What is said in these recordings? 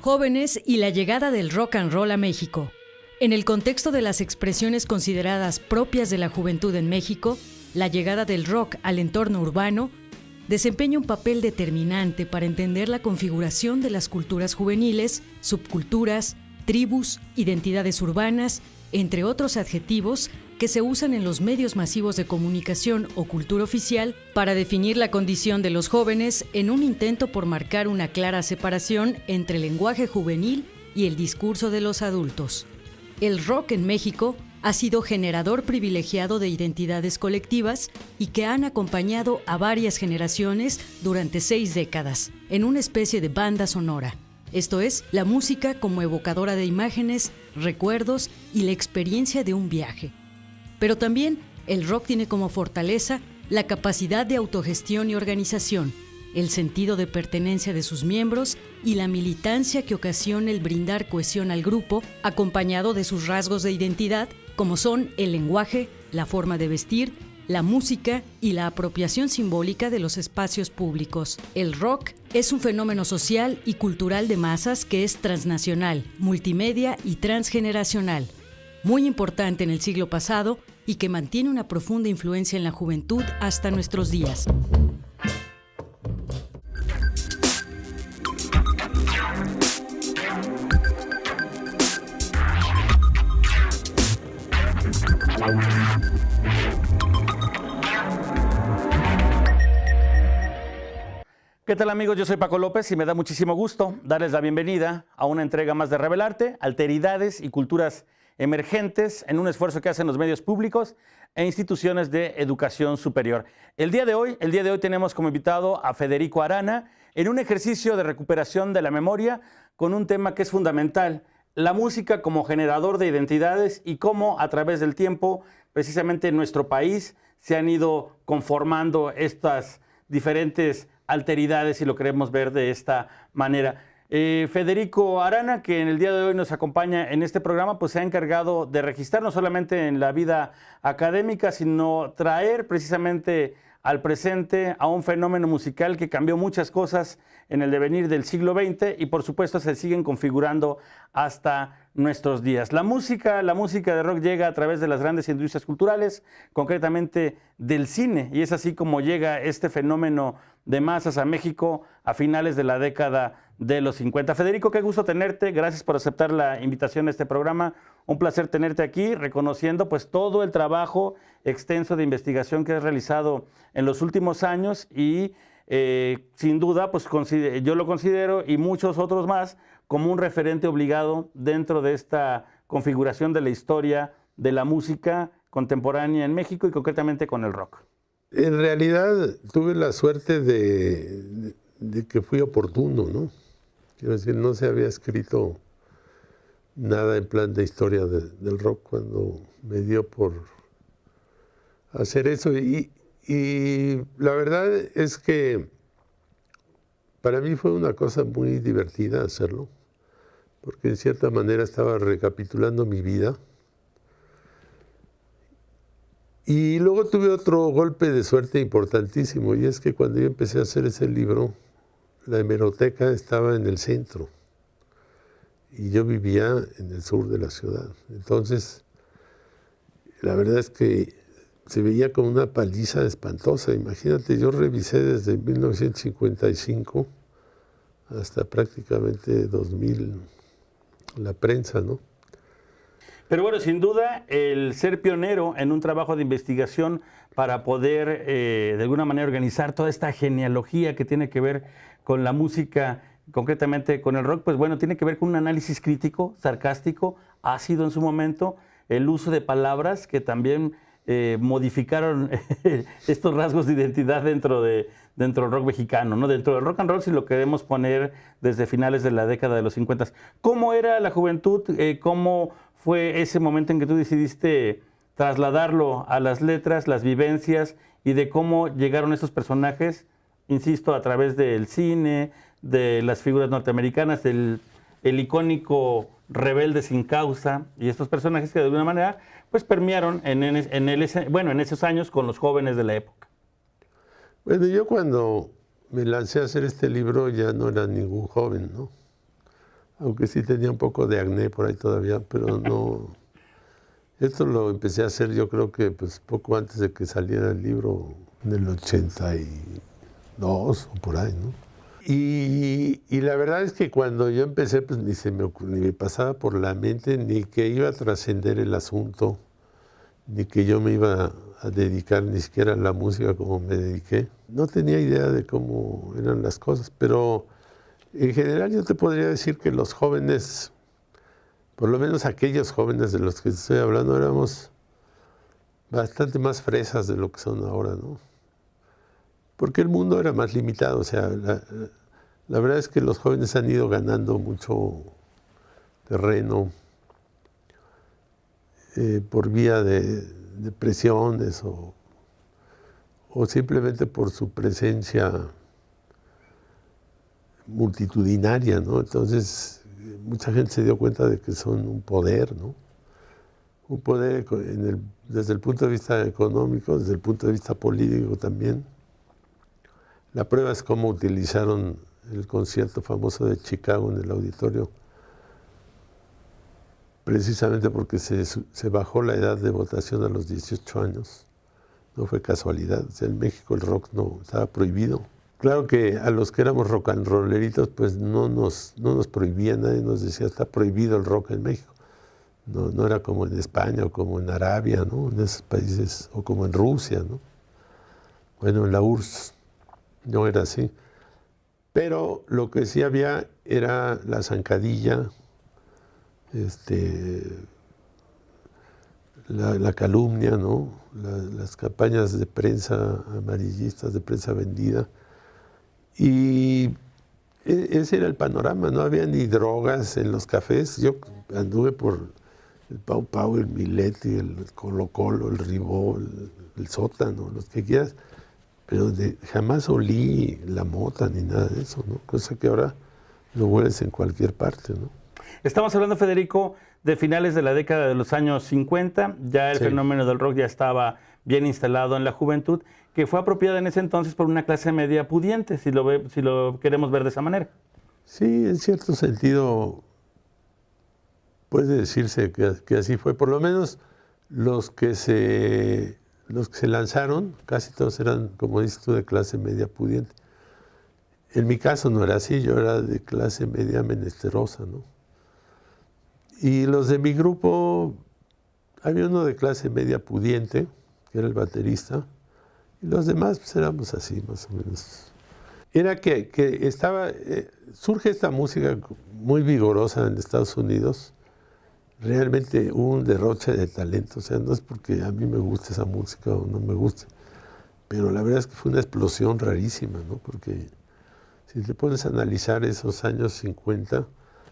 Jóvenes y la llegada del rock and roll a México. En el contexto de las expresiones consideradas propias de la juventud en México, la llegada del rock al entorno urbano desempeña un papel determinante para entender la configuración de las culturas juveniles, subculturas, tribus, identidades urbanas, entre otros adjetivos que se usan en los medios masivos de comunicación o cultura oficial para definir la condición de los jóvenes en un intento por marcar una clara separación entre el lenguaje juvenil y el discurso de los adultos. El rock en México ha sido generador privilegiado de identidades colectivas y que han acompañado a varias generaciones durante 6 décadas, en una especie de banda sonora. Esto es, la música como evocadora de imágenes, recuerdos y la experiencia de un viaje. Pero también el rock tiene como fortaleza la capacidad de autogestión y organización, el sentido de pertenencia de sus miembros y la militancia que ocasiona el brindar cohesión al grupo, acompañado de sus rasgos de identidad, como son el lenguaje, la forma de vestir, la música y la apropiación simbólica de los espacios públicos. El rock es un fenómeno social y cultural de masas que es transnacional, multimedia y transgeneracional, muy importante en el siglo pasado y que mantiene una profunda influencia en la juventud hasta nuestros días. ¿Qué tal, amigos? Yo soy Paco López y me da muchísimo gusto darles la bienvenida a una entrega más de Revelarte, alteridades y culturas emergentes en un esfuerzo que hacen los medios públicos e instituciones de educación superior. El día de hoy tenemos como invitado a Federico Arana en un ejercicio de recuperación de la memoria con un tema que es fundamental, la música como generador de identidades y cómo a través del tiempo, precisamente en nuestro país, se han ido conformando estas diferentes alteridades, si lo queremos ver de esta manera. Federico Arana, que en el día de hoy nos acompaña en este programa, pues se ha encargado de registrar no solamente en la vida académica, sino traer precisamente al presente a un fenómeno musical que cambió muchas cosas en el devenir del siglo XX y por supuesto se siguen configurando hasta nuestros días. La música de rock llega a través de las grandes industrias culturales, concretamente del cine, y es así como llega este fenómeno de masas a México a finales de la década de los 50. Federico, qué gusto tenerte, gracias por aceptar la invitación a este programa, un placer tenerte aquí, reconociendo pues todo el trabajo extenso de investigación que has realizado en los últimos años y sin duda pues yo lo considero y muchos otros más como un referente obligado dentro de esta configuración de la historia de la música contemporánea en México y concretamente con el rock. En realidad tuve la suerte de que fui oportuno, ¿no? Quiero decir, no se había escrito nada en plan de historia del rock cuando me dio por hacer eso. Y la verdad es que para mí fue una cosa muy divertida hacerlo, porque en cierta manera estaba recapitulando mi vida. Y luego tuve otro golpe de suerte importantísimo, y es que cuando yo empecé a hacer ese libro, la hemeroteca estaba en el centro, y yo vivía en el sur de la ciudad. Entonces, la verdad es que se veía como una paliza espantosa. Imagínate, yo revisé desde 1955 hasta prácticamente 2000 la prensa, ¿no? Pero bueno, sin duda, el ser pionero en un trabajo de investigación para poder, de alguna manera, organizar toda esta genealogía que tiene que ver con la música, concretamente con el rock, pues bueno, tiene que ver con un análisis crítico, sarcástico, ácido en su momento, el uso de palabras que también modificaron estos rasgos de identidad dentro del rock mexicano, ¿no? Dentro del rock and roll, si lo queremos poner desde finales de la década de los 50. ¿Cómo era la juventud? ¿Cómo fue ese momento en que tú decidiste trasladarlo a las letras, las vivencias y de cómo llegaron estos personajes, insisto, a través del cine, de las figuras norteamericanas, el icónico Rebelde sin Causa y estos personajes que de alguna manera pues permearon en esos años con los jóvenes de la época? Bueno, yo cuando me lancé a hacer este libro ya no era ningún joven, ¿no? aunque sí tenía un poco de acné por ahí todavía, pero no. Esto lo empecé a hacer yo creo que pues poco antes de que saliera el libro, en el 82 o por ahí, ¿no? Y la verdad es que cuando yo empecé, pues ni me pasaba por la mente ni que iba a trascender el asunto, ni que yo me iba a dedicar ni siquiera a la música como me dediqué. No tenía idea de cómo eran las cosas, pero en general yo te podría decir que los jóvenes, por lo menos aquellos jóvenes de los que estoy hablando, éramos bastante más fresas de lo que son ahora, ¿no? Porque el mundo era más limitado, o sea, la verdad es que los jóvenes han ido ganando mucho terreno por vía de presiones o simplemente por su presencia multitudinaria, ¿no? Entonces, mucha gente se dio cuenta de que son un poder, ¿no? Un poder desde el punto de vista económico, desde el punto de vista político también. La prueba es cómo utilizaron el concierto famoso de Chicago en el auditorio, precisamente porque se bajó la edad de votación a los 18 años. No fue casualidad. O sea, en México el rock no estaba prohibido. Claro que a los que éramos rock and rolleritos, pues no nos prohibía, nadie nos decía, está prohibido el rock en México. No era como en España o como en Arabia, ¿no? En esos países, o como en Rusia, ¿no? Bueno, en la URSS no era así. Pero lo que sí había era la zancadilla, la calumnia, ¿no? Las campañas de prensa amarillistas, de prensa vendida. Y ese era el panorama, no había ni drogas en los cafés. Yo anduve por el Pau Pau, el Miletti, el Colo Colo, el Ribó, el Sótano, los que quieras, pero jamás olí la mota ni nada de eso, ¿no? Cosa que ahora lo hueles en cualquier parte, ¿no? Estamos hablando, Federico, de finales de la década de los años 50, ya el fenómeno del rock ya estaba bien instalado en la juventud, que fue apropiada en ese entonces por una clase media pudiente, si lo queremos ver de esa manera. Sí, en cierto sentido puede decirse que así fue. Por lo menos los que se lanzaron, casi todos eran, como dices tú, de clase media pudiente. En mi caso no era así, yo era de clase media menesterosa, ¿no? Y los de mi grupo, había uno de clase media pudiente, que era el baterista, y los demás pues éramos así, más o menos. Era que surge esta música muy vigorosa en Estados Unidos. Realmente hubo un derroche de talento, o sea, no es porque a mí me guste esa música o no me guste, pero la verdad es que fue una explosión rarísima, ¿no? Porque si te pones a analizar esos años 50,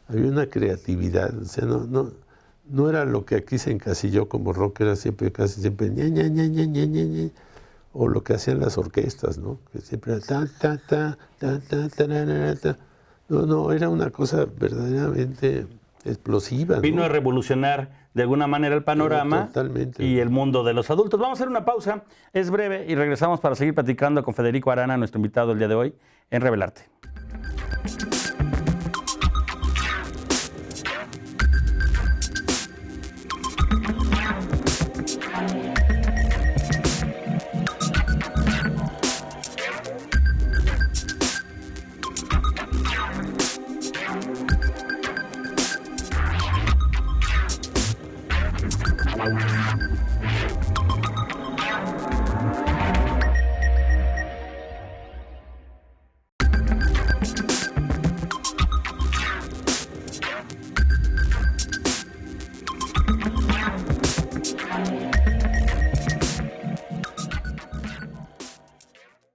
había una creatividad, o sea, no era lo que aquí se encasilló como rock, era casi siempre ña, ña, ña, ña, ña, ña, ña, o lo que hacían las orquestas, ¿no? Que siempre era ta, ta, ta, ta, ta, ta, ta, ta. No, era una cosa verdaderamente explosiva, ¿no? Vino a revolucionar de alguna manera el panorama y el mundo de los adultos. Vamos a hacer una pausa, es breve, y regresamos para seguir platicando con Federico Arana, nuestro invitado el día de hoy, en Revelarte.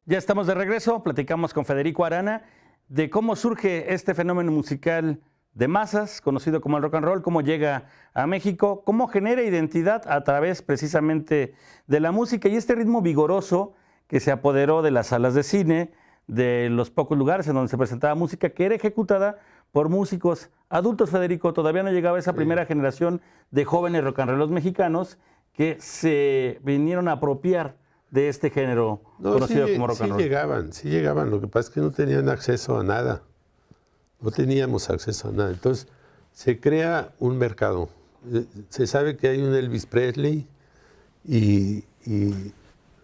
Ya estamos de regreso, platicamos con Federico Arana de cómo surge este fenómeno musical de masas, conocido como el rock and roll, cómo llega a México, cómo genera identidad a través precisamente de la música y este ritmo vigoroso que se apoderó de las salas de cine, de los pocos lugares en donde se presentaba música, que era ejecutada por músicos adultos. Federico, todavía no llegaba esa primera generación de jóvenes rock and rolleros mexicanos que se vinieron a apropiar de este género conocido como rock and roll. Sí llegaban, lo que pasa es que no tenían acceso a nada. No teníamos acceso a nada. Entonces, se crea un mercado. Se sabe que hay un Elvis Presley y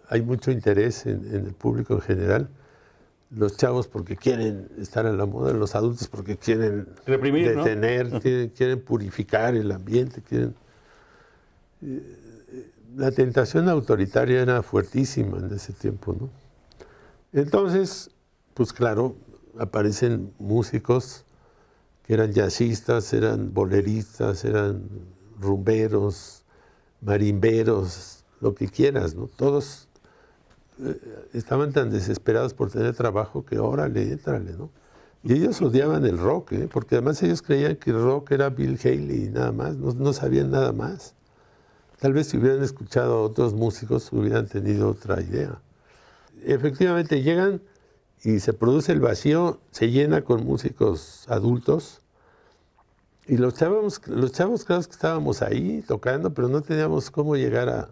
hay mucho interés en el público en general. Los chavos porque quieren estar a la moda, los adultos porque quieren reprimir, detener, ¿no? quieren purificar el ambiente, quieren... La tentación autoritaria era fuertísima en ese tiempo, ¿no? Entonces, pues claro, aparecen músicos que eran jazzistas, eran boleristas, eran rumberos, marimberos, lo que quieras, ¿no? Todos estaban tan desesperados por tener trabajo que órale, éntrale, ¿no? Y ellos odiaban el rock, porque además ellos creían que el rock era Bill Haley y nada más, no sabían nada más. Tal vez si hubieran escuchado a otros músicos hubieran tenido otra idea. Efectivamente llegan y se produce el vacío, se llena con músicos adultos y los chavos claro que estábamos ahí tocando, pero no teníamos cómo llegar a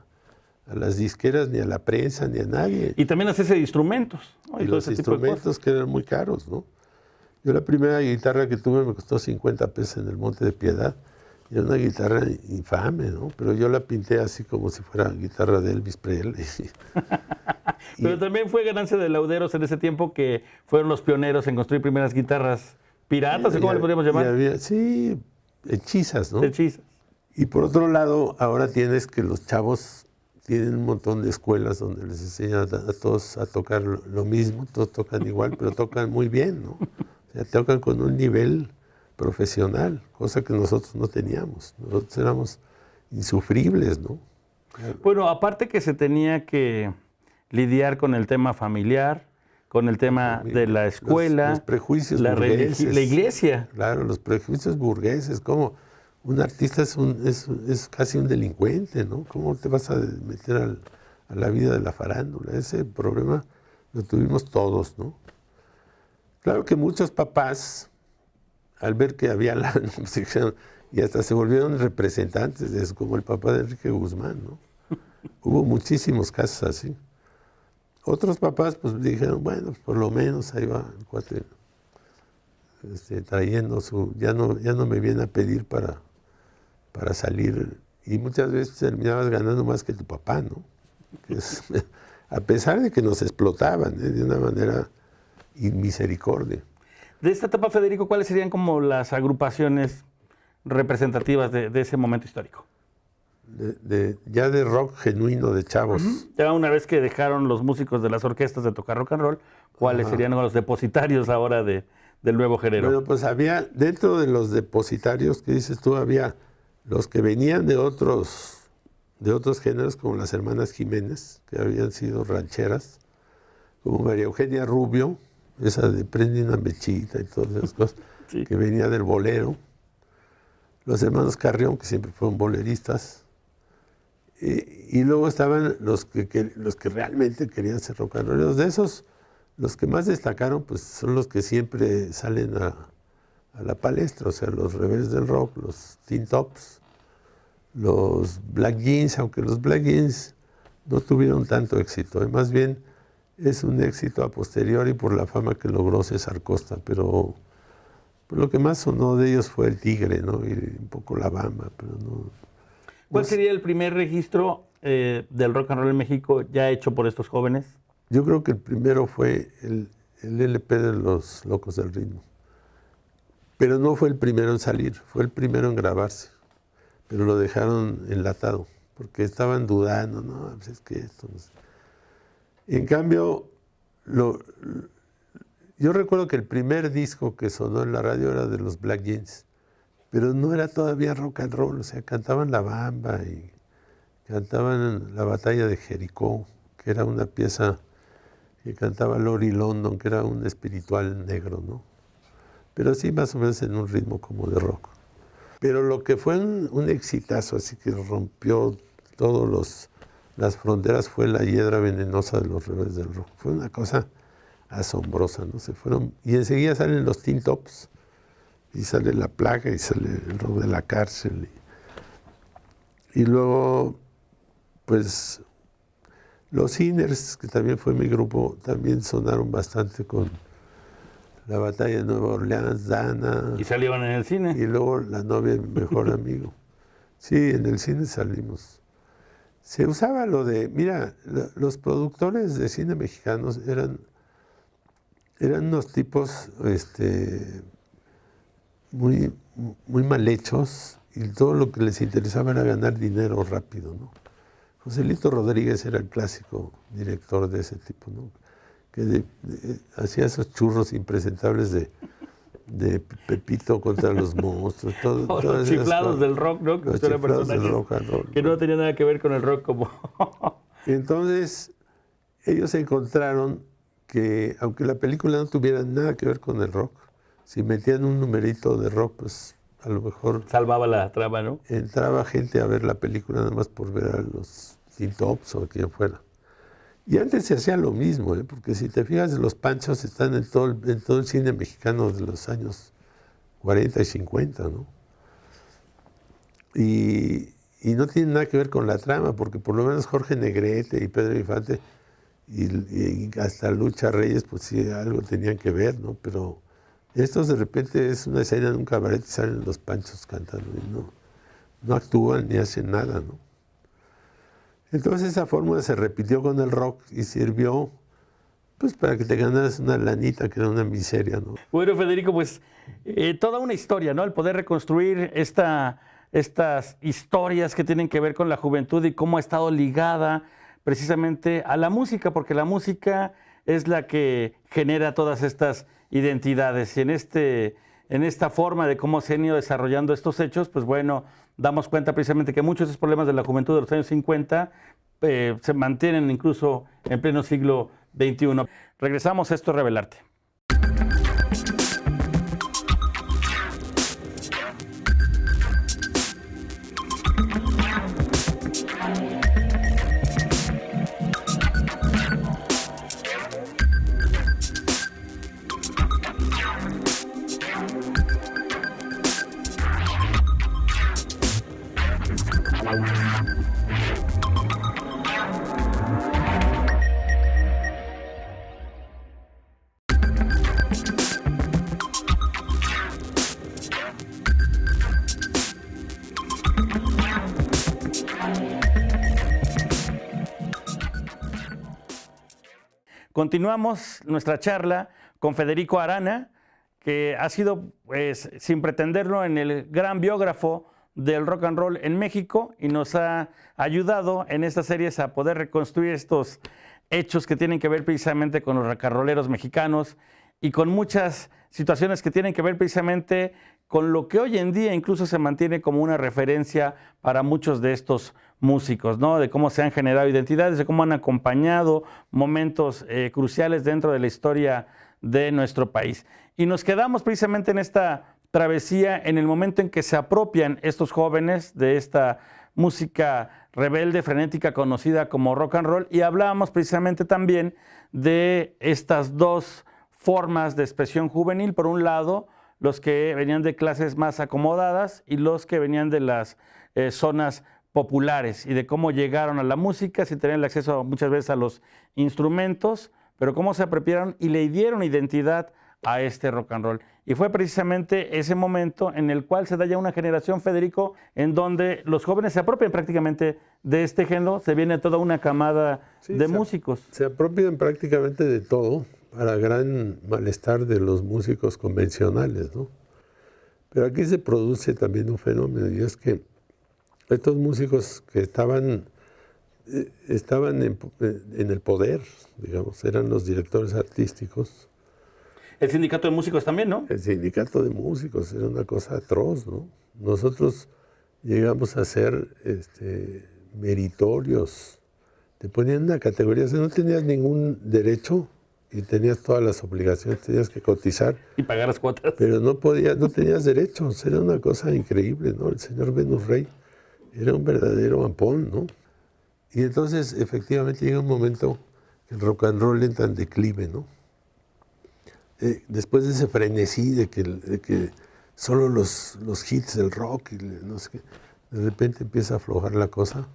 las disqueras, ni a la prensa, ni a nadie. Y también hacerse de instrumentos, ¿no? Y los instrumentos que eran muy caros, ¿no? Yo la primera guitarra que tuve me costó 50 pesos en el Monte de Piedad. Y era una guitarra infame, ¿no? Pero yo la pinté así como si fuera guitarra de Elvis Presley. Pero también fue ganancia de lauderos en ese tiempo que fueron los pioneros en construir primeras guitarras piratas, ¿cómo le podríamos llamar? Sí, hechizas, ¿no? Hechizas. Y por otro lado, ahora tienes que los chavos tienen un montón de escuelas donde les enseñan a todos a tocar lo mismo, todos tocan igual, pero tocan muy bien, ¿no? O sea, tocan con un nivel profesional, cosa que nosotros no teníamos. Nosotros éramos insufribles, ¿no? Bueno, aparte que se tenía que lidiar con el tema familiar, con el tema de la escuela, los prejuicios la burgueses, la iglesia. Claro, los prejuicios burgueses, como un artista es casi un delincuente, ¿no? ¿Cómo te vas a meter a la vida de la farándula? Ese problema lo tuvimos todos, ¿no? Claro que muchos papás, al ver que había lana, y hasta se volvieron representantes de eso, como el papá de Enrique Guzmán, ¿no? Hubo muchísimos casos así. Otros papás pues dijeron, bueno, por lo menos ahí va el cuate trayendo ya no me viene a pedir para salir. Y muchas veces terminabas ganando más que tu papá, ¿no? A pesar de que nos explotaban de una manera inmisericordia. De esta etapa, Federico, ¿cuáles serían como las agrupaciones representativas de ese momento histórico? Ya de rock genuino de chavos. Ya una vez que dejaron los músicos de las orquestas de tocar rock and roll, ¿cuáles serían los depositarios ahora del nuevo género? Bueno, pues había, dentro de los depositarios que dices tú, había los que venían de otros géneros, como las hermanas Jiménez, que habían sido rancheras, como María Eugenia Rubio, esa de Prende una mechita y todas esas cosas, Sí. que venía del bolero. Los hermanos Carrión, que siempre fueron boleristas. Y luego estaban los que realmente querían ser rock and rolleros. De esos, los que más destacaron pues, son los que siempre salen a la palestra, o sea, los Rebeldes del Rock, los Teen Tops, los Black Jeans, aunque los Black Jeans no tuvieron tanto éxito. Más bien es un éxito a posteriori por la fama que logró César Costa, pero lo que más sonó de ellos fue el Tigre, ¿no? Y un poco la Bamba, pero no. ¿Cuál sería el primer registro del rock and roll en México ya hecho por estos jóvenes? Yo creo que el primero fue el LP de Los Locos del Ritmo. Pero no fue el primero en salir, fue el primero en grabarse. Pero lo dejaron enlatado, porque estaban dudando, no, pues es que esto no sé. En cambio, yo recuerdo que el primer disco que sonó en la radio era de los Black Jeans, pero no era todavía rock and roll, o sea, cantaban La Bamba y cantaban La Batalla de Jericó, que era una pieza que cantaba Lori London, que era un espiritual negro, ¿no? Pero sí más o menos en un ritmo como de rock. Pero lo que fue un exitazo, así que rompió todas las fronteras, fue La Hiedra Venenosa de los Rebeldes del Rock. Fue una cosa asombrosa, ¿no? Se fueron, y enseguida salen los Teen Tops, y sale La Plaga, y sale el rock de la cárcel. Y luego, pues, los Sinners, que también fue mi grupo, también sonaron bastante con La batalla de Nueva Orleans, Dana. Y salieron en el cine. Y luego La novia de mi mejor amigo. Sí, en el cine salimos. Se usaba lo de, mira, los productores de cine mexicanos eran unos tipos muy mal hechos, y todo lo que les interesaba era ganar dinero rápido, ¿no? Joselito Rodríguez era el clásico director de ese tipo, ¿no? Que hacía esos churros impresentables de Pepito contra los monstruos, los chiflados del rock, ¿no? Los chiflados del rock and roll, que no tenían nada que ver con el rock como... Entonces, ellos encontraron que, aunque la película no tuviera nada que ver con el rock, si metían un numerito de rock, pues a lo mejor... salvaba la trama, ¿no? Entraba gente a ver la película nada más por ver a los Teen Tops o quien fuera. Y antes se hacía lo mismo, porque si te fijas, los Panchos están en todo el cine mexicano de los años 40 y 50, ¿no? Y no tiene nada que ver con la trama, porque por lo menos Jorge Negrete y Pedro Infante y hasta Lucha Reyes, pues sí, algo tenían que ver, ¿no? Pero estos de repente es una escena en un cabaret y salen los Panchos cantando y no actúan ni hacen nada, ¿no? Entonces esa fórmula se repitió con el rock y sirvió pues para que te ganaras una lanita que era una miseria, ¿no? Bueno, Federico, pues toda una historia, ¿no? El poder reconstruir estas historias que tienen que ver con la juventud y cómo ha estado ligada precisamente a la música, porque la música es la que genera todas estas identidades. Y en esta forma de cómo se han ido desarrollando estos hechos, pues bueno, damos cuenta precisamente que muchos de esos problemas de la juventud de los años 50 se mantienen incluso en pleno siglo XXI. Regresamos a Esto es Revelarte. Continuamos nuestra charla con Federico Arana, que ha sido, pues, sin pretenderlo, en el gran biógrafo del rock and roll en México y nos ha ayudado en estas series a poder reconstruir estos hechos que tienen que ver precisamente con los rock and rolleros mexicanos y con muchas situaciones que tienen que ver precisamente con lo que hoy en día incluso se mantiene como una referencia para muchos de estos músicos, ¿no? De cómo se han generado identidades, de cómo han acompañado momentos cruciales dentro de la historia de nuestro país. Y nos quedamos precisamente en esta travesía en el momento en que se apropian estos jóvenes de esta música rebelde, frenética, conocida como rock and roll, y hablábamos precisamente también de estas dos formas de expresión juvenil. Por un lado, los que venían de clases más acomodadas y los que venían de las zonas populares, y de cómo llegaron a la música sin tener el acceso muchas veces a los instrumentos, pero cómo se apropiaron y le dieron identidad a este rock and roll. Y fue precisamente ese momento en el cual se da ya una generación, Federico, en donde los jóvenes se apropian prácticamente de este género, se viene toda una camada de músicos. Se apropian prácticamente de todo, para gran malestar de los músicos convencionales, ¿no? Pero aquí se produce también un fenómeno, y es que estos músicos que estaban en el poder, digamos, eran los directores artísticos. El sindicato de músicos también, ¿no? El sindicato de músicos era una cosa atroz, ¿no? Nosotros llegamos a ser meritorios. Te ponían una categoría, o sea, no tenías ningún derecho y tenías todas las obligaciones, tenías que cotizar. Y pagar las cuotas. Pero no tenías derechos, era una cosa increíble, ¿no? El señor Venus Rey era un verdadero ampón, ¿no? Y entonces, efectivamente, llega un momento que el rock and roll entra en declive, ¿no? Después de ese frenesí de que solo los hits del rock y no sé qué, de repente empieza a aflojar la cosa.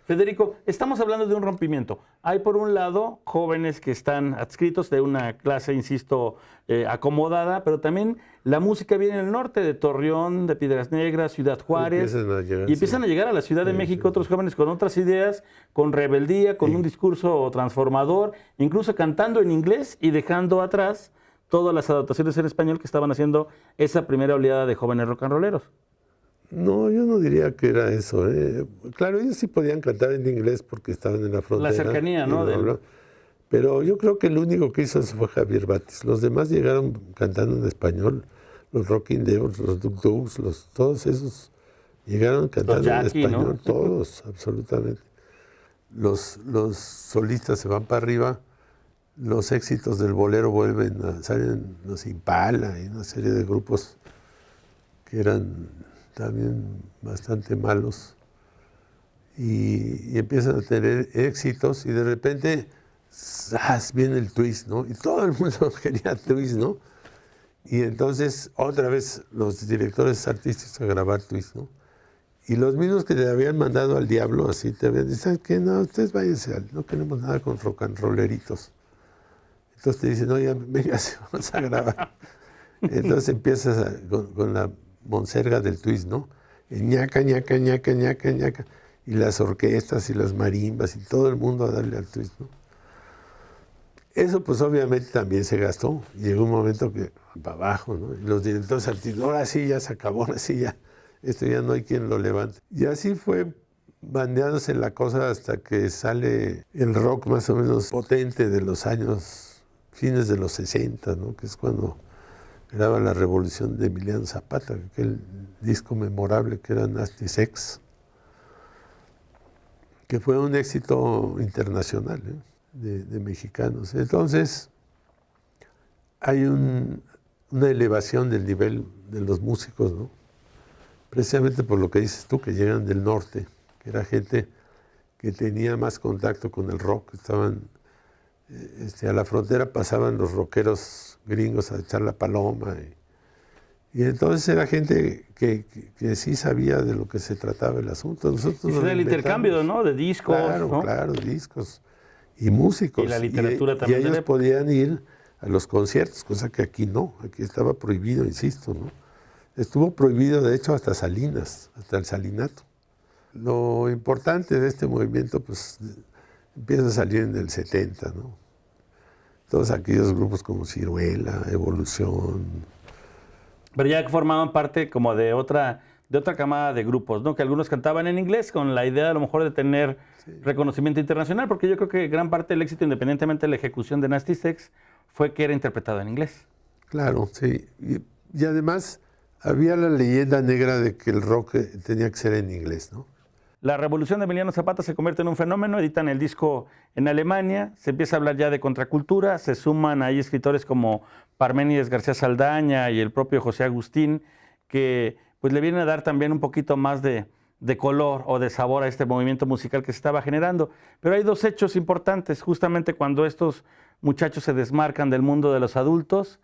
Federico, estamos hablando de un rompimiento. Hay por un lado jóvenes que están adscritos de una clase, insisto, acomodada, pero también la música viene del norte, de Torreón, de Piedras Negras, Ciudad Juárez, y empiezan a llegar a la Ciudad de México otros jóvenes con otras ideas, con rebeldía, con un discurso transformador, incluso cantando en inglés y dejando atrás todas las adaptaciones en español que estaban haciendo esa primera oleada de jóvenes rock and rolleros. No, yo no diría que era eso. Claro, ellos sí podían cantar en inglés porque estaban en la frontera. La cercanía, ¿no? Pero yo creo que el único que hizo eso fue Javier Batis. Los demás llegaron cantando en español. Los Rocking Devils, los Duk Duks, todos esos llegaron cantando en español. ¿No? Todos, absolutamente. Los solistas se van para arriba. Los éxitos del bolero salen los Impala y una serie de grupos que eran también bastante malos y empiezan a tener éxitos y de repente viene el twist, ¿no? Y todo el mundo quería twist, ¿no? Y entonces otra vez los directores artísticos a grabar twist, ¿no? Y los mismos que te habían mandado al diablo, así te habían dicho, ¿sabes qué? No, ustedes váyanse, no queremos nada con rock and rolleritos. Entonces te dicen, no, ya, venga, vamos a grabar. Entonces empiezas con la monserga del twist, ¿no? El ñaca, ñaca, ñaca, ñaca, ñaca. Y las orquestas y las marimbas y todo el mundo a darle al twist, ¿no? Eso pues obviamente también se gastó. Llegó un momento que para abajo, ¿no? Y los directores artísticos, ahora sí ya se acabó, ahora sí ya, esto ya no hay quien lo levante. Y así fue bandeándose la cosa hasta que sale el rock más o menos potente de los años fines de los 60, ¿no? Que es cuando graba La Revolución de Emiliano Zapata, aquel disco memorable que era Nasty Sex, que fue un éxito internacional, de mexicanos. Entonces, hay una elevación del nivel de los músicos, ¿no? Precisamente por lo que dices tú, que llegan del norte, que era gente que tenía más contacto con el rock, estaban a la frontera, pasaban los rockeros gringos a echar la paloma. Y entonces era gente que sí sabía de lo que se trataba el asunto. Nosotros y el intercambio, ¿no? De discos. Claro, ¿no? Claro, discos y músicos. Y la literatura también. Y ellos podían ir a los conciertos, cosa que aquí no, aquí estaba prohibido, insisto, ¿no? Estuvo prohibido, de hecho, hasta Salinas, hasta el Salinato. Lo importante de este movimiento, pues, empieza a salir en el 70, ¿no? Todos aquellos grupos como Ciruela, Evolución. Pero ya formaban parte como de otra camada de grupos, ¿no? Que algunos cantaban en inglés con la idea a lo mejor de tener reconocimiento internacional, porque yo creo que gran parte del éxito, independientemente de la ejecución de Nasty Sex, fue que era interpretado en inglés. Claro, sí. Y además había la leyenda negra de que el rock tenía que ser en inglés, ¿no? La Revolución de Emiliano Zapata se convierte en un fenómeno, editan el disco en Alemania, se empieza a hablar ya de contracultura, se suman ahí escritores como Parménides García Saldaña y el propio José Agustín, que pues le vienen a dar también un poquito más de color o de sabor a este movimiento musical que se estaba generando. Pero hay dos hechos importantes, justamente cuando estos muchachos se desmarcan del mundo de los adultos.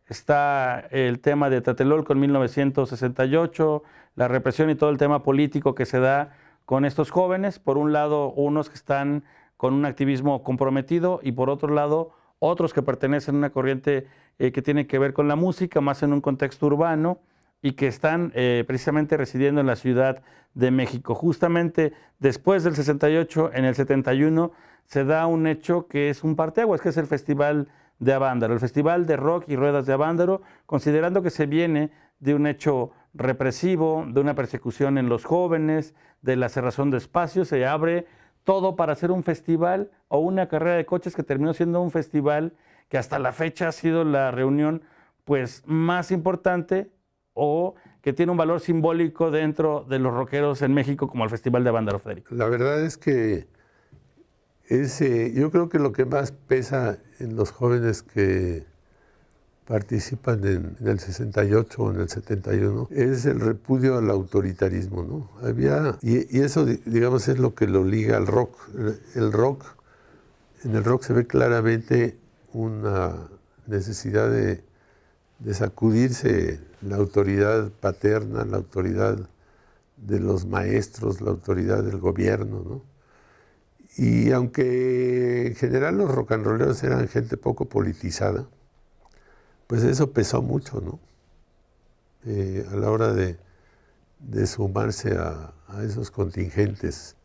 Está el tema de Tlatelolco en 1968, la represión y todo el tema político que se da con estos jóvenes, por un lado unos que están con un activismo comprometido y por otro lado otros que pertenecen a una corriente que tiene que ver con la música, más en un contexto urbano y que están precisamente residiendo en la Ciudad de México. Justamente después del 68, en el 71, se da un hecho que es un parteaguas, que es el Festival de Avándaro, el Festival de Rock y Ruedas de Avándaro, considerando que se viene de un hecho represivo, de una persecución en los jóvenes, de la cerrazón de espacios, se abre todo para hacer un festival o una carrera de coches que terminó siendo un festival que hasta la fecha ha sido la reunión pues más importante o que tiene un valor simbólico dentro de los rockeros en México como el Festival de Avándaro, Federico. La verdad es que yo creo que lo que más pesa en los jóvenes que participan en el 68 o en el 71 es el repudio al autoritarismo, ¿no? Y eso, digamos, es lo que lo liga al rock. En el rock se ve claramente una necesidad de sacudirse la autoridad paterna, la autoridad de los maestros, la autoridad del gobierno, ¿no? Y aunque en general los rock and rolleros eran gente poco politizada, pues eso pesó mucho, ¿no? A la hora de sumarse a esos contingentes.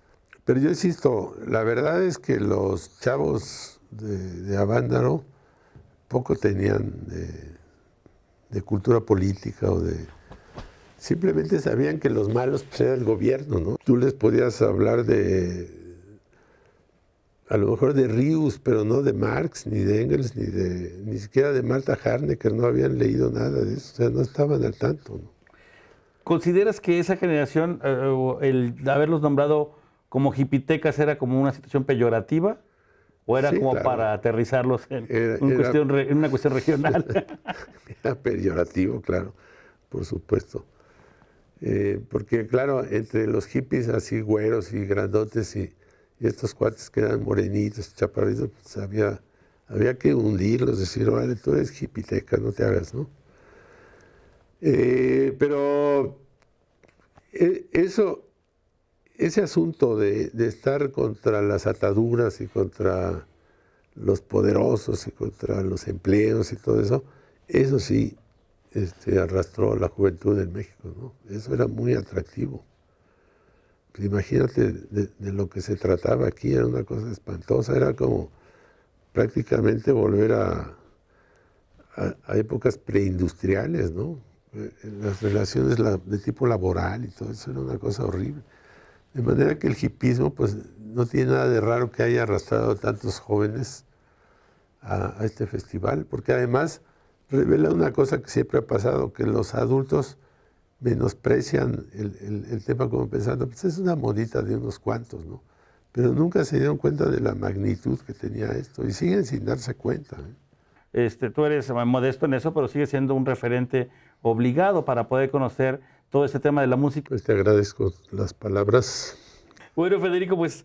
Pero yo insisto, la verdad es que los chavos de Avándaro poco tenían de cultura política o de... Simplemente sabían que los malos pues, era el gobierno, ¿no? Tú les podías hablar a lo mejor de Rius, pero no de Marx, ni de Engels, ni siquiera de Martha Harnecker, no habían leído nada de eso, o sea, no estaban al tanto, ¿no? ¿Consideras que esa generación, el haberlos nombrado como hipitecas era como una situación peyorativa? ¿O era Sí, como claro. para aterrizarlos en Era- una cuestión regional? Era peyorativo, claro, por supuesto. Porque, claro, entre los hippies así güeros y grandotes y estos cuates que eran morenitos, chaparritos, pues había que hundirlos, decir, vale, tú eres hipiteca, no te hagas, ¿no? Pero ese asunto de estar contra las ataduras y contra los poderosos y contra los empleos y todo eso, eso sí arrastró a la juventud en México, ¿no? Eso era muy atractivo. Pues imagínate de lo que se trataba aquí, era una cosa espantosa, era como prácticamente volver a épocas preindustriales, ¿no? Las relaciones de tipo laboral y todo eso era una cosa horrible. De manera que el hipismo pues no tiene nada de raro que haya arrastrado a tantos jóvenes a este festival, porque además revela una cosa que siempre ha pasado, que los adultos menosprecian el tema como pensando, pues es una modita de unos cuantos, ¿no? Pero nunca se dieron cuenta de la magnitud que tenía esto y siguen sin darse cuenta, ¿eh? Tú eres modesto en eso, pero sigues siendo un referente obligado para poder conocer todo este tema de la música. Pues te agradezco las palabras. Bueno, Federico, pues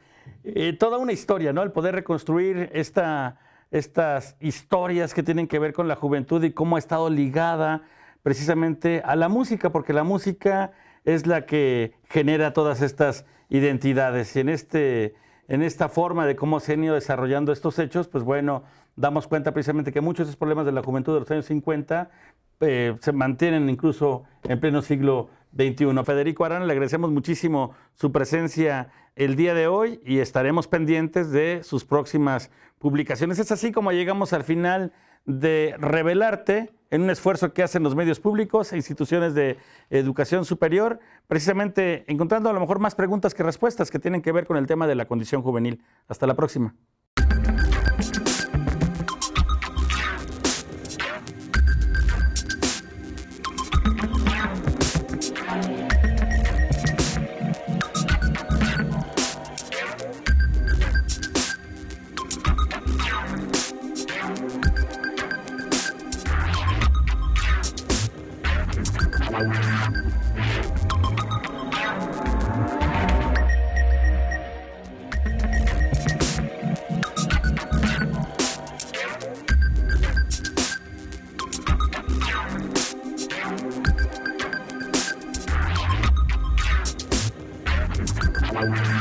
toda una historia, ¿no? El poder reconstruir estas historias que tienen que ver con la juventud y cómo ha estado ligada precisamente a la música, porque la música es la que genera todas estas identidades. Y en esta forma de cómo se han ido desarrollando estos hechos, pues bueno, damos cuenta precisamente que muchos de esos problemas de la juventud de los años 50 se mantienen incluso en pleno siglo XXI. Federico Arana, le agradecemos muchísimo su presencia el día de hoy y estaremos pendientes de sus próximas publicaciones. Es así como llegamos al final de Revelarte, en un esfuerzo que hacen los medios públicos e instituciones de educación superior, precisamente encontrando a lo mejor más preguntas que respuestas que tienen que ver con el tema de la condición juvenil. Hasta la próxima. Wow.